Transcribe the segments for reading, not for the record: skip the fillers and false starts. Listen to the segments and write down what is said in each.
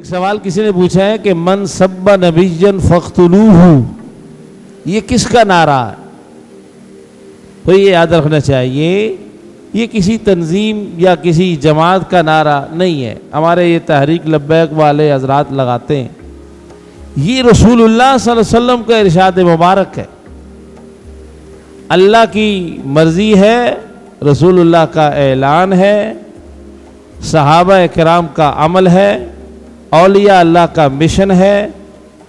एक सवाल किसी ने पूछा है कि मन सब्बा नबिय्यन फख्तुलूहु, ये किसका नारा है? तो ये याद रखना चाहिए, ये किसी तंजीम या किसी जमात का नारा नहीं है। हमारे ये तहरीक लब्बैक वाले हजरात लगाते हैं। ये रसूलुल्लाह सल्लल्लाहु अलैहि वसल्लम का इरशाद मुबारक है। अल्लाह की मर्जी है, रसूलुल्लाह का ऐलान है, सहाबा किराम का अमल है, औलिया अल्लाह का मिशन है,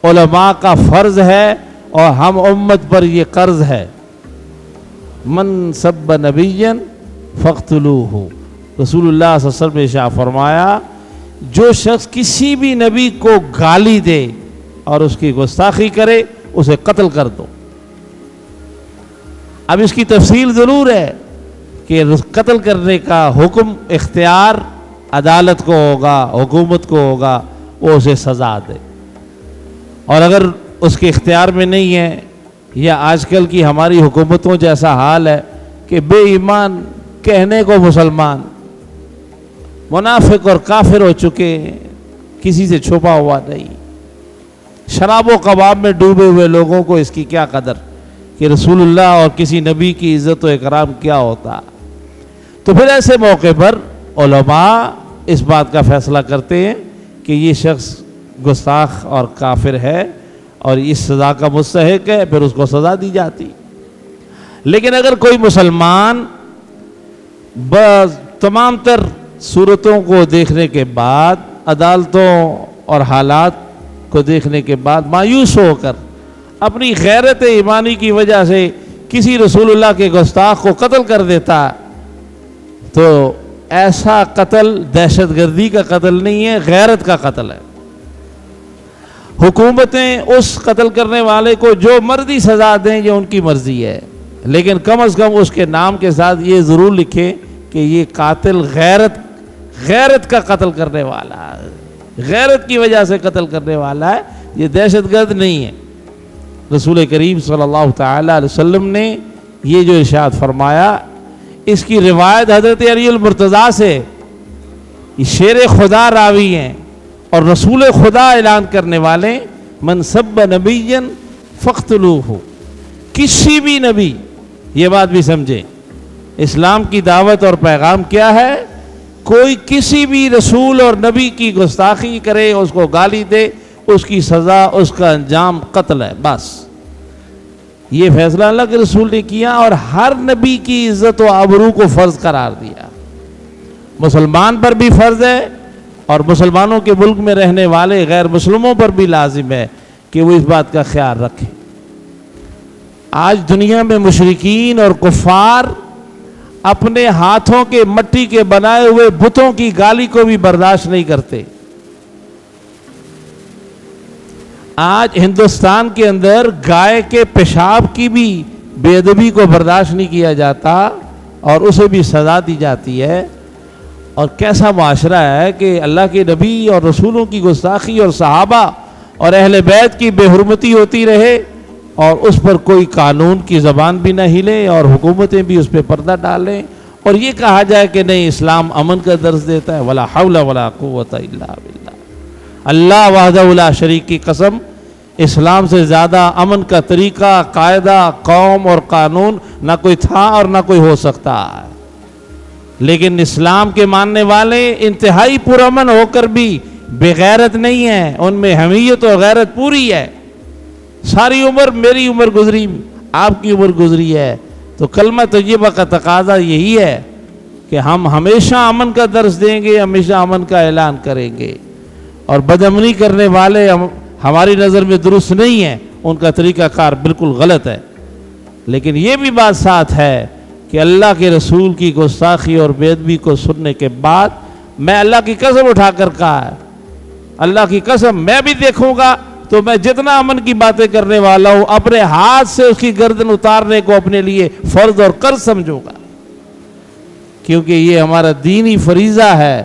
उलमा का फ़र्ज़ है और हम उम्मत पर ये कर्ज है। मन सब्ब नबिय्यन फ़ख्तुलूहु, रसूलुल्लाह सल्लल्लाहु अलैहि वसल्लम ने इरशाद फरमाया, जो शख्स किसी भी नबी को गाली दे और उसकी गुस्ताखी करे उसे कत्ल कर दो। अब इसकी तफसील ज़रूर है कि कत्ल करने का हुक्म इख्तियार अदालत को होगा, हुकूमत को होगा, वो उसे सज़ा दे। और अगर उसके इख्तियार में नहीं है, या आजकल की हमारी हुकूमतों जैसा हाल है कि बेईमान कहने को मुसलमान, मुनाफिक और काफिर हो चुके हैं, किसी से छुपा हुआ नहीं। शराब व कबाब में डूबे हुए लोगों को इसकी क्या कदर कि रसूलुल्लाह और किसी नबी की इज़्ज़त व इकराम क्या होता। तो फिर ऐसे मौके पर उलमा इस बात का फैसला करते हैं कि ये शख्स गुस्ताख और काफिर है और इस सज़ा का मुस्तहिक है, फिर उसको सज़ा दी जाती। लेकिन अगर कोई मुसलमान तमाम तर सूरतों को देखने के बाद, अदालतों और हालात को देखने के बाद मायूस होकर अपनी गैरत ईमानी की वजह से किसी रसूलुल्लाह के गुस्ताख को कत्ल कर देता, तो ऐसा कत्ल दहशतगर्दी का कत्ल नहीं है, गैरत का कत्ल है। हुकूमतें उस कत्ल करने वाले को जो मर्जी सज़ा दें, ये उनकी मर्जी है, लेकिन कम अज़ कम उसके नाम के साथ ये ज़रूर लिखें कि ये कातिल गैरत का कत्ल करने वाला है, गैरत की वजह से कत्ल करने वाला है, ये दहशतगर्द नहीं है। रसूल करीम सल्लल्लाहु तआला अलैहि वसल्लम ने ये जो इरशाद फरमाया, इसकी रिवायत हज़रत अली मुर्तज़ा से, शेर खुदा रावी हैं और रसूल खुदा ऐलान करने वाले, मन सब्ब नबिय्यन फ़ख्तुलूहु, किसी भी नबी, ये बात भी समझे, इस्लाम की दावत और पैगाम क्या है? कोई किसी भी रसूल और नबी की गुस्ताखी करे, उसको गाली दे, उसकी सज़ा, उसका अंजाम कत्ल है। बस ये फैसला अल्लाह के रसूल ने किया और हर नबी की इज्जत व आबरू को फ़र्ज करार दिया। मुसलमान पर भी फ़र्ज है और मुसलमानों के मुल्क में रहने वाले गैर मुस्लिमों पर भी लाजिम है कि वो इस बात का ख्याल रखें। आज दुनिया में मुशरिकीन और कुफ़ार अपने हाथों के मट्टी के बनाए हुए बुतों की गाली को भी बर्दाश्त नहीं करते। आज हिंदुस्तान के अंदर गाय के पेशाब की भी बेअदबी को बर्दाश्त नहीं किया जाता और उसे भी सज़ा दी जाती है। और कैसा माशरा है कि अल्लाह के नबी और रसूलों की गुस्ताखी और सहाबा और अहले बैत की बेहुरमती होती रहे और उस पर कोई कानून की ज़बान भी न हिले और हुकूमतें भी उस पर पर्दा डालें और ये कहा जाए कि नहीं, इस्लाम अमन का दर्ज देता है। वला हौला वला कुव्वता इल्ला बिल्लाह, अल्लाह वहदहु ला शरीक की कसम, इस्लाम से ज़्यादा अमन का तरीका, कायदा, कौम और कानून ना कोई था और ना कोई हो सकता है। लेकिन इस्लाम के मानने वाले इंतहाई पुरअमन होकर भी बेगैरत नहीं है, उनमें हमीयत और गैरत पूरी है। सारी उम्र, मेरी उम्र गुजरी, आपकी उम्र गुजरी है, तो कलमा तय्यबा का तकाजा यही है कि हम हमेशा अमन का दर्स देंगे, हमेशा अमन का ऐलान करेंगे। और बदअमनी करने वाले हमारी नज़र में दुरुस्त नहीं है, उनका तरीक़ाकार बिल्कुल गलत है। लेकिन ये भी बात साथ है कि अल्लाह के रसूल की गुस्ताखी और बेअदबी को सुनने के बाद मैं अल्लाह की कसम उठाकर कहा है, अल्लाह की कसम मैं भी देखूंगा तो मैं जितना अमन की बातें करने वाला हूं, अपने हाथ से उसकी गर्दन उतारने को अपने लिए फर्ज और कर्ज समझूंगा, क्योंकि ये हमारा दीनी फरीज़ा है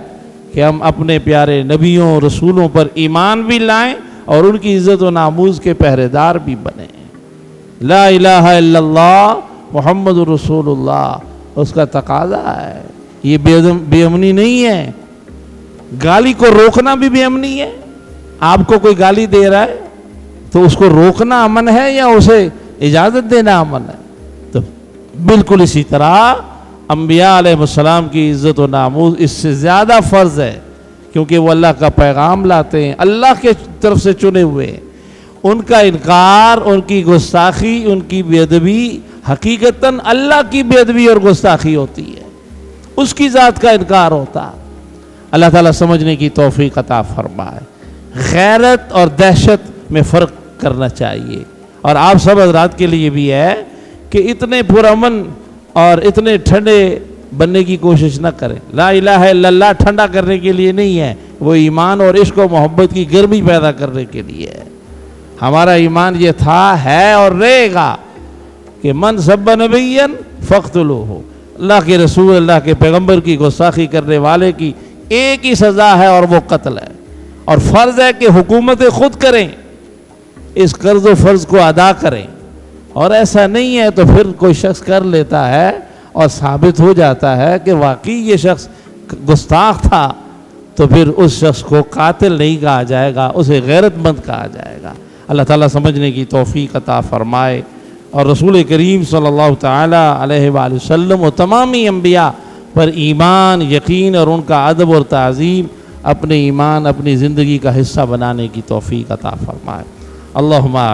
कि हम अपने प्यारे नबियों रसूलों पर ईमान भी लाएं और उनकी इज़्ज़त व नामूज़ के पहरेदार भी बने। ला इलाहा इल्लल्लाह मुहम्मदुर रसूलुल्लाह, उसका तकाज़ा है। ये बेअमनी नहीं है, गाली को रोकना भी बेअमनी है। आपको कोई गाली दे रहा है तो उसको रोकना अमन है या उसे इजाज़त देना अमन है? तो बिल्कुल इसी तरह अंबिया अलैहिस्सलाम की इज़्ज़त और नामूस इससे ज़्यादा फ़र्ज़ है, क्योंकि वो अल्लाह का पैगाम लाते हैं, अल्लाह के तरफ से चुने हुए हैं। उनका इनकार, उनकी गुस्ताखी, उनकी बेअदबी हकीकतन अल्लाह की बेअदबी और गुस्ताखी होती है, उसकी ज़ात का इनकार होता। अल्लाह ताला समझने की तौफीक अता फरमाए। गैरत और दहशत में फ़र्क करना चाहिए, और आप सब हज़रात के लिए भी है कि इतने पुरअमन और इतने ठंडे बनने की कोशिश न करें। ला इलाहा इल्लल्लाह ठंडा करने के लिए नहीं है, वो ईमान और इश्क और मोहब्बत की गर्मी पैदा करने के लिए है। हमारा ईमान ये था, है और रहेगा कि मन सब्ब नबिय्यन फ़क़्तुलूहु, अल्लाह के रसूल, अल्लाह के पैगंबर की गुस्ताखी करने वाले की एक ही सज़ा है और वो कत्ल है। और फ़र्ज़ है कि हुकूमतें खुद करें, इस कर्ज़ व फ़र्ज़ को अदा करें। और ऐसा नहीं है तो फिर कोई शख्स कर लेता है और साबित हो जाता है कि वाकई ये शख्स गुस्ताख था, तो फिर उस शख्स को कातिल नहीं कहा जाएगा, उसे गैरतमंद कहा जाएगा। अल्लाह ताला समझने की तौफीक अता फरमाए, और रसूल करीम सल्लल्लाहु ताला अलैहि वसल्लम और तमामी अंबिया पर ईमान, यकीन और उनका अदब और ताज़ीम अपने ईमान, अपनी ज़िंदगी का हिस्सा बनाने की तौफीक अता फरमाए। अल्लाहुम्मा